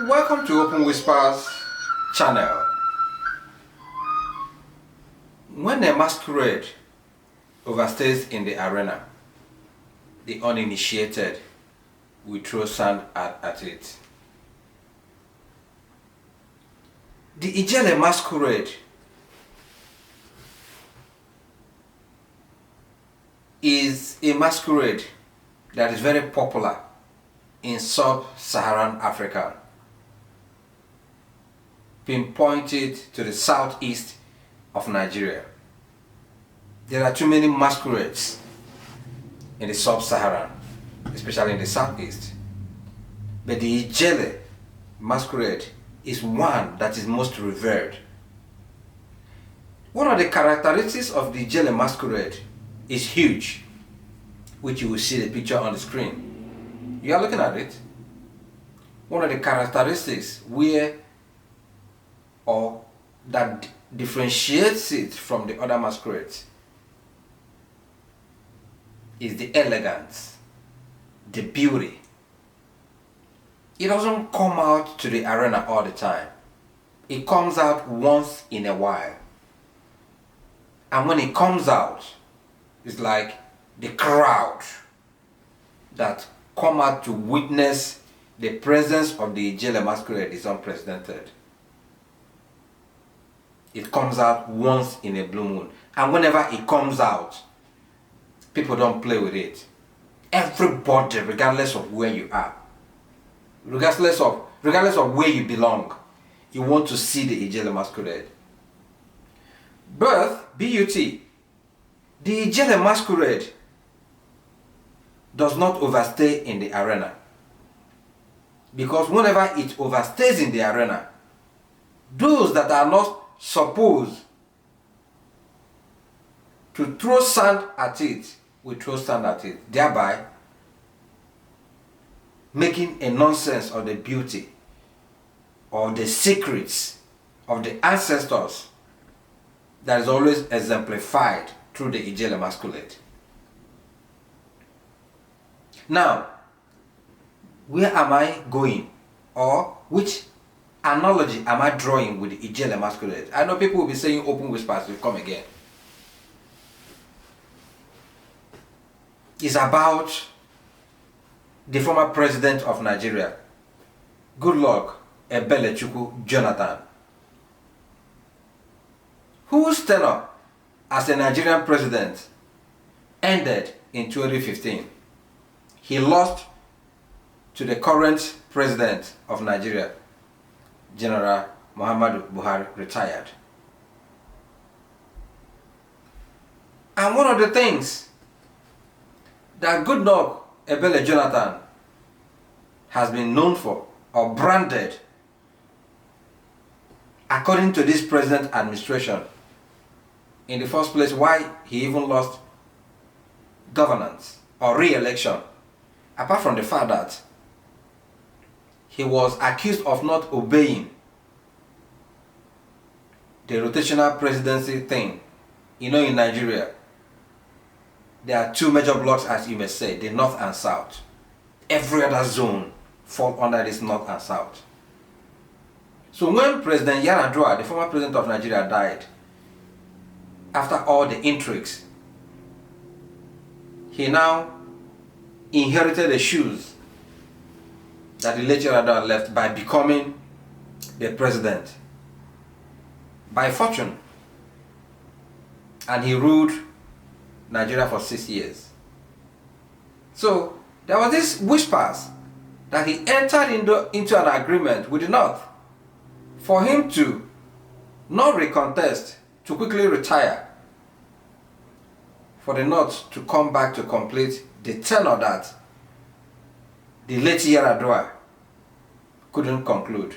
Welcome to Open Whispers channel. When a masquerade overstays in the arena, the uninitiated will throw sand at it. The EBELE masquerade is a masquerade that is very popular in sub-Saharan Africa, pinpointed to the southeast of Nigeria. There are too many masquerades in the sub-Saharan, especially in the southeast. But the EBELE masquerade is one that is most revered. One of the characteristics of the EBELE masquerade is huge, which you will see the picture on the screen. You are looking at it. One of the characteristics that differentiates it from the other masquerades is the elegance, the beauty. It doesn't come out to the arena all the time. It comes out once in a while. And when it comes out, it's like the crowd that come out to witness the presence of the EBELE masquerade is unprecedented. It comes out once in a blue moon. And whenever it comes out, people don't play with it. Everybody, regardless of where you are, regardless of where you belong, you want to see the EBELE masquerade. B-U-T. The EBELE masquerade does not overstay in the arena. Because whenever it overstays in the arena, those that are not supposed to throw sand at it will throw sand at it, thereby making a nonsense of the beauty or the secrets of the ancestors that is always exemplified through the EBELE masquerade. Now, where am I going, or which analogy am I drawing with the EBELE masquerade? I know people will be saying Open Whispers will come again. It's about the former president of Nigeria, Goodluck Ebele Jonathan, whose tenure as a Nigerian president ended in 2015. He lost to the current president of Nigeria, General Muhammadu Buhari, retired. And one of the things that Goodluck Ebele Jonathan has been known for, or branded, according to this present administration, in the first place, why he even lost governance or re-election, apart from the fact that he was accused of not obeying the rotational presidency thing. You know, in Nigeria, there are two major blocks, as you may say, the North and South. Every other zone falls under this North and South. So when President Yar'Adua, the former president of Nigeria, died, after all the intrigues, he now inherited the shoes that the late Yar'Adua left by becoming the president by fortune. And he ruled Nigeria for 6 years. So there was this whispers that he entered into an agreement with the North for him to not recontest, to quickly retire, for the North to come back to complete the tenure that the late Yar'Adua couldn't conclude.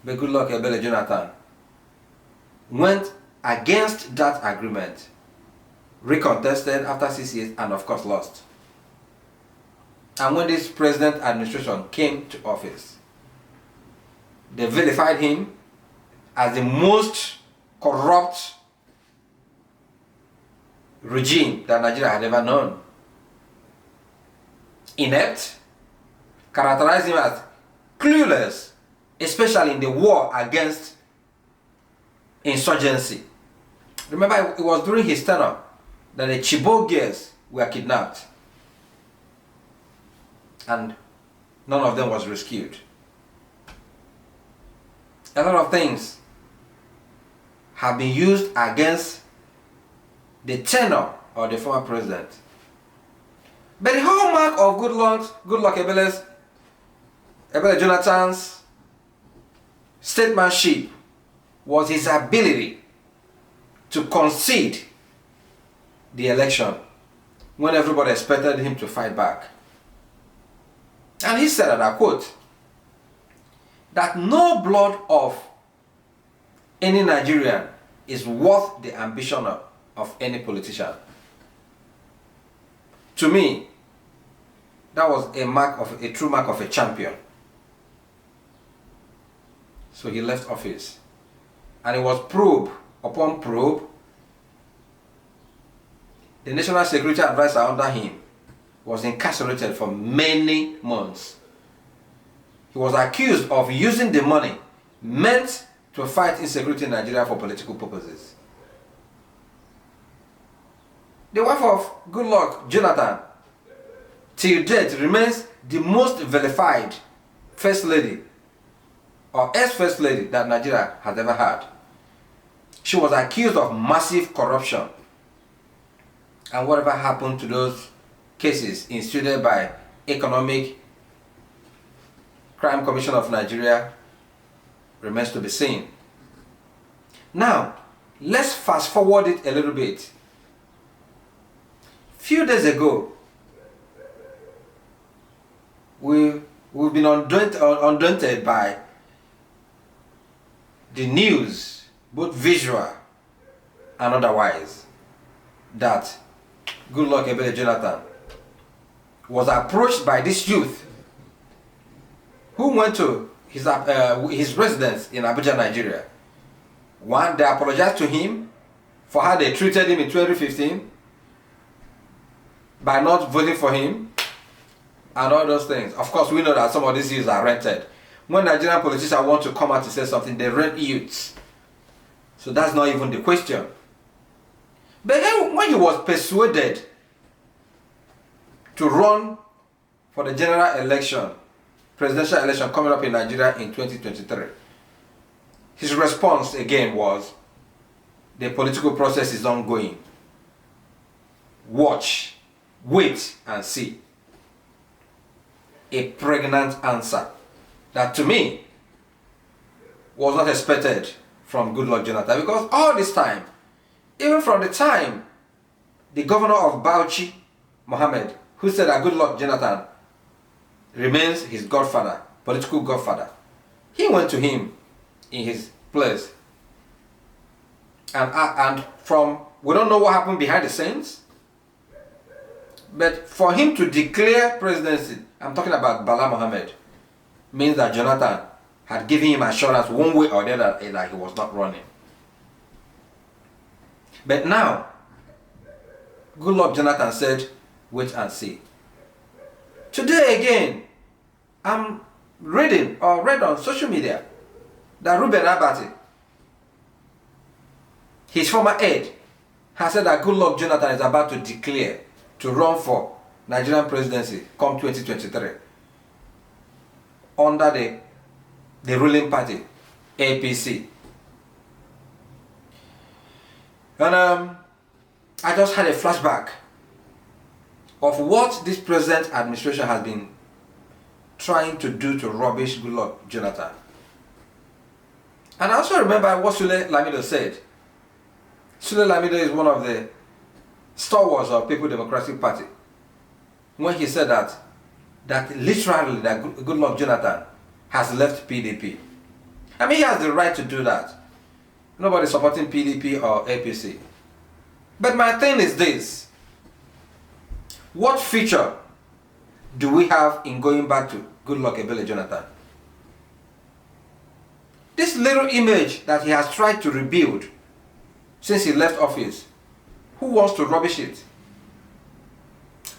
But Goodluck Ebele Jonathan went against that agreement, recontested after 6 years, and of course lost. And when this present administration came to office, they vilified him as the most corrupt regime that Nigeria had ever known. INEPT characterized him as clueless, especially in the war against insurgency. Remember, it was during his tenure that the Chibok girls were kidnapped and none of them was rescued. A lot of things have been used against the tenure of the former president. But the hallmark of Goodluck Ebele Jonathan's statesmanship was his ability to concede the election when everybody expected him to fight back. And he said, and I quote, that no blood of any Nigerian is worth the ambition of any politician. To me, that was a true mark of a champion. So he left office. And it was probe upon probe. The National Security Advisor under him was incarcerated for many months. He was accused of using the money meant to fight insecurity in Nigeria for political purposes. The wife of Goodluck Jonathan, till date, remains the most vilified first lady or ex-first lady that Nigeria has ever had. She was accused of massive corruption. And whatever happened to those cases instituted by Economic Crime Commission of Nigeria remains to be seen. Now, let's fast forward it a little bit. Few days ago, we've been undaunted by the news, both visual and otherwise, that Goodluck Ebele Jonathan was approached by this youth who went to his residence in Abuja, Nigeria. One, they apologized to him for how they treated him in 2015 by not voting for him and all those things. Of course, we know that some of these youths are rented. When Nigerian politicians want to come out to say something, they rent youths. So that's not even the question. But then when he was persuaded to run for the general election, presidential election coming up in Nigeria in 2023, his response again was, the political process is ongoing. Watch, wait and see. A pregnant answer that to me was not expected from Goodluck Jonathan, because all this time, even from the time the governor of Bauchi, Mohammed, who said that Goodluck Jonathan remains his godfather, political godfather, he went to him in his place. And from, we don't know what happened behind the scenes, but for him to declare presidency, I'm talking about Bala Mohammed, means that Jonathan had given him assurance one way or the other that he was not running. But now, Goodluck Jonathan said, wait and see. Today again, I'm read on social media that Ruben Abati, his former aide, has said that Goodluck Jonathan is about to declare to run for Nigerian presidency come 2023 under the ruling party, APC. And I just had a flashback of what this present administration has been trying to do to rubbish Goodluck Jonathan. And I also remember what Sule Lamido said. Sule Lamido is one of the stalwarts of People Democratic Party, when he said that literally that Goodluck Jonathan has left PDP. I mean, he has the right to do that. Nobody's supporting PDP or APC. But my thing is this: what future do we have in going back to Goodluck Ebele Jonathan? This little image that he has tried to rebuild since he left office, who wants to rubbish it?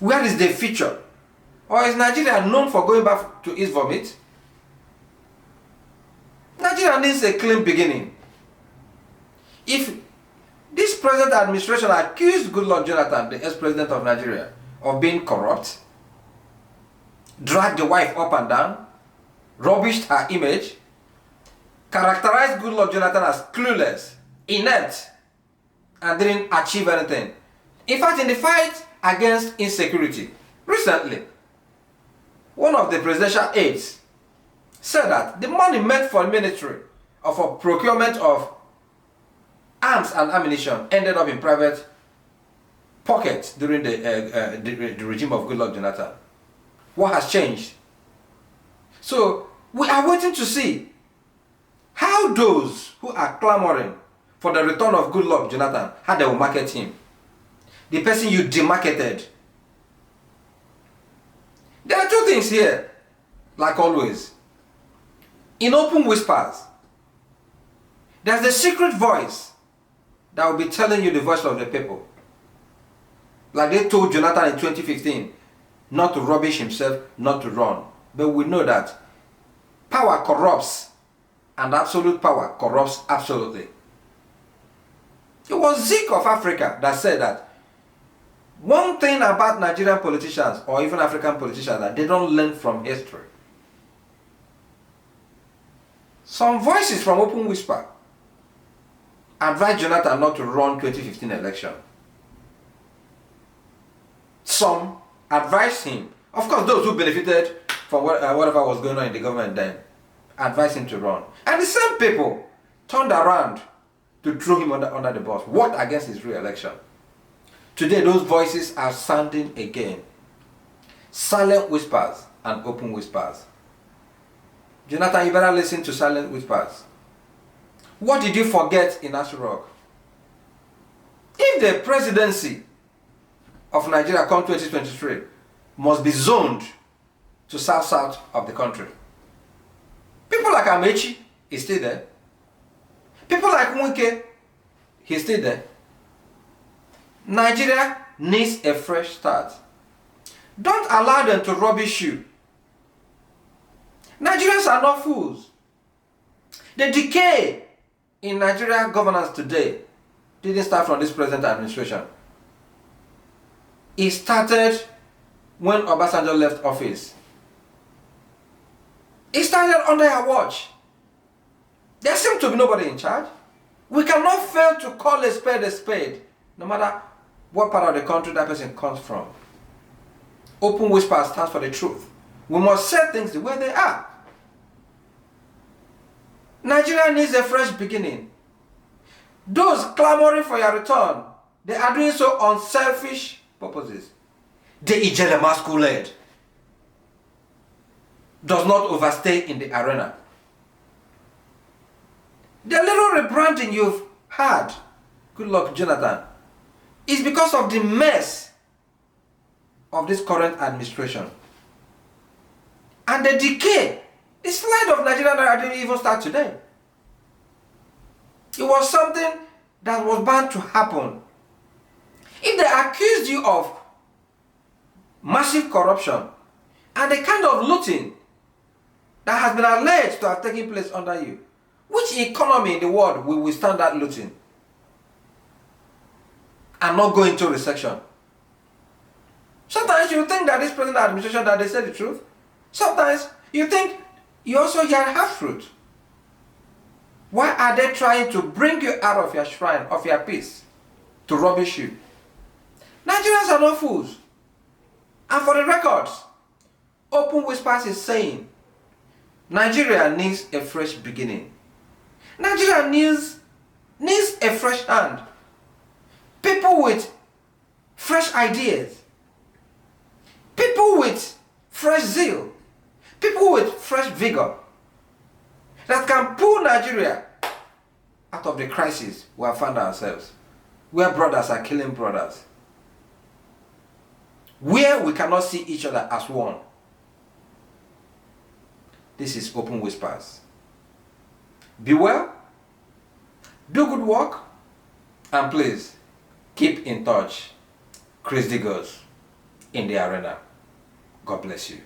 Where is the future? Or is Nigeria known for going back to its vomit? Nigeria needs a clean beginning. If this present administration accused Goodluck Jonathan, the ex-president of Nigeria, of being corrupt, dragged the wife up and down, rubbished her image, characterized Goodluck Jonathan as clueless, inept, and didn't achieve anything. In fact, in the fight against insecurity, recently, one of the presidential aides said that the money meant for the military or for procurement of arms and ammunition ended up in private pockets during the regime of Goodluck Jonathan. What has changed? So we are waiting to see how those who are clamoring for the return of Goodluck Jonathan, how they will market him. The person you demarketed. There are two things here, like always. In open whispers, there's the secret voice that will be telling you the voice of the people. Like they told Jonathan in 2015, not to rubbish himself, not to run. But we know that power corrupts, and absolute power corrupts absolutely. It was Zeke of Africa that said that one thing about Nigerian politicians, or even African politicians, that they don't learn from history. Some voices from Open Whisper advised Jonathan not to run 2015 election. Some advised him, of course those who benefited from whatever was going on in the government then, advised him to run. And the same people turned around to throw him under the bus. What against his re-election? Today those voices are sounding again. Silent whispers and open whispers. Jonathan, you better listen to silent whispers. What did you forget in Aso Rock? If the presidency of Nigeria come 2023 must be zoned to south of the country, people like Amechi is still there. People like Wike, he's still there. Nigeria needs a fresh start. Don't allow them to rubbish you. Nigerians are not fools. The decay in Nigeria governance today didn't start from this present administration. It started when Obasanjo left office. It started under our watch. There seems to be nobody in charge. We cannot fail to call a spade, no matter what part of the country that person comes from. Open Whisper stands for the truth. We must say things the way they are. Nigeria needs a fresh beginning. Those clamoring for your return, they are doing so on selfish purposes. The EBELE masquerade does not overstay in the arena. The little rebranding you've had, Goodluck Jonathan, is because of the mess of this current administration. And the decay, the slide of Nigeria that didn't even start today. It was something that was bound to happen. If they accused you of massive corruption and the kind of looting that has been alleged to have taken place under you, which economy in the world will withstand that looting and not go into recession? Sometimes you think that this present administration, that they say the truth. Sometimes you think you also hear half-truth. Why are they trying to bring you out of your shrine, of your peace, to rubbish you? Nigerians are not fools. And for the records, Open Whispers is saying, Nigeria needs a fresh beginning. Nigeria needs a fresh hand. People with fresh ideas. People with fresh zeal. People with fresh vigor that can pull Nigeria out of the crisis we have found ourselves, where brothers are killing brothers, where we cannot see each other as one. This is Open Whispers. Be well, do good work, and please keep in touch. Chris Diggers in the arena. God bless you.